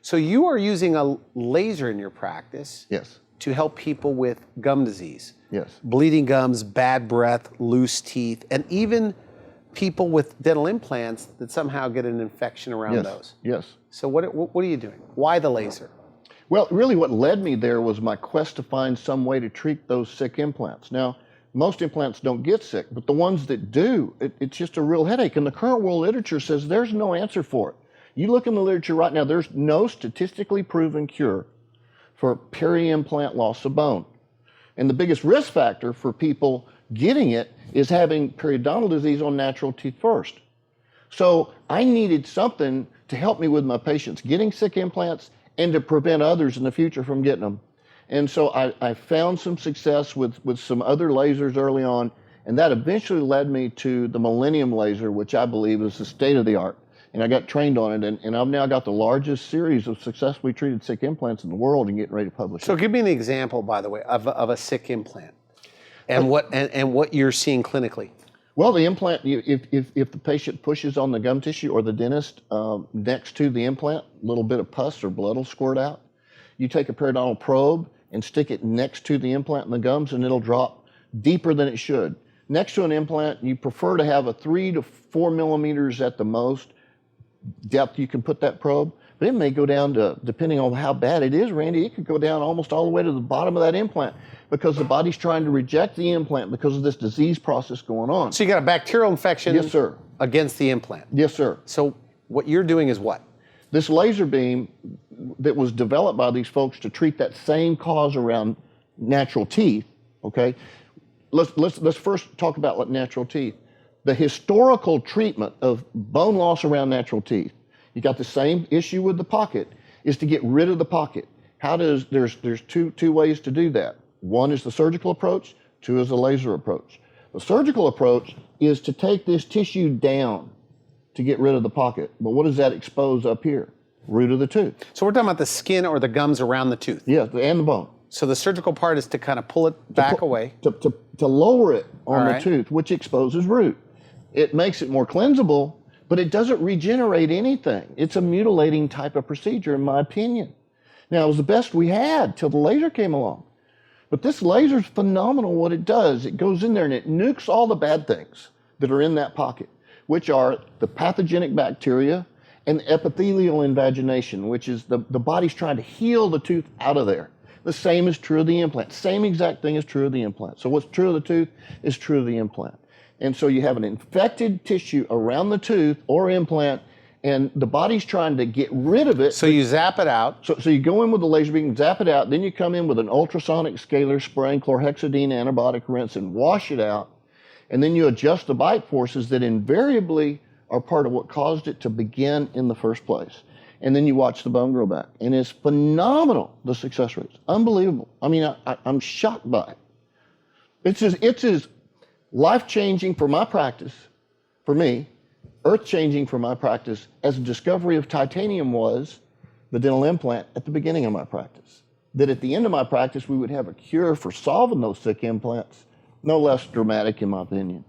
So you are using a laser in your practice Yes. to help people with gum disease. Yes. Bleeding gums, bad breath, loose teeth, and even people with dental implants that somehow get an infection around Yes. those. Yes. So what are you doing? Why the laser? Well, really what led me there was my quest to find some way to treat those sick implants. Now, most implants don't get sick, but the ones that do, it's just a real headache. And the current world literature says there's no answer for it. You look in the literature right now, there's no statistically proven cure for peri-implant loss of bone. And the biggest risk factor for people getting it is having periodontal disease on natural teeth first. So I needed something to help me with my patients getting sick implants and to prevent others in the future from getting them. And so I found some success with some other lasers early on, and that eventually led me to the Millennium laser, which I believe is the state of the art. And I got trained on it, and I've now got the largest series of successfully treated sick implants in the world and getting ready to publish So it. give me an example, by the way, of a sick implant and what you're seeing clinically. Well, the implant, if the patient pushes on the gum tissue or the dentist next to the implant, a little bit of pus or blood will squirt out. You take a periodontal probe and stick it next to the implant in the gums, and it'll drop deeper than it should. Next to an implant, you prefer to have a 3 to 4 millimeters at the most depth you can put that probe, but it may go down to, depending on how bad it is, Randy, it could go down almost all the way to the bottom of that implant because the body's trying to reject the implant because of this disease process going on. So you got a bacterial infection Yes, sir. against the implant. Yes, sir. So what you're doing is what? This laser beam that was developed by these folks to treat that same cause around natural teeth, okay? Let's first talk about natural teeth. The historical treatment of bone loss around natural teeth, you got the same issue with the pocket, is to get rid of the pocket. There's two ways to do that. One is the surgical approach, two is the laser approach. The surgical approach is to take this tissue down to get rid of the pocket. But what does that expose up here? Root of the tooth. So we're talking about the skin or the gums around the tooth. Yeah, and the bone. So the surgical part is to kind of pull it back away. To lower it on the right. tooth, which exposes root. It makes it more cleansable, but it doesn't regenerate anything. It's a mutilating type of procedure, in my opinion. Now, it was the best we had till the laser came along. But this laser is phenomenal what it does. It goes in there and it nukes all the bad things that are in that pocket, which are the pathogenic bacteria and epithelial invagination, which is the body's trying to heal the tooth out of there. The same is true of the implant. Same exact thing is true of the implant. So what's true of the tooth is true of the implant. And so you have an infected tissue around the tooth or implant, and the body's trying to get rid of it. So you zap it out. So you go in with the laser beam, zap it out, then you come in with an ultrasonic scalar spraying chlorhexidine antibiotic rinse and wash it out. And then you adjust the bite forces that invariably are part of what caused it to begin in the first place. And then you watch the bone grow back. And it's phenomenal, the success rates. Unbelievable. I mean, I'm shocked by it. It's as life-changing for my practice, for me, earth-changing for my practice, as the discovery of titanium was, the dental implant, at the beginning of my practice. That at the end of my practice, we would have a cure for solving those sick implants. No less dramatic, in my opinion.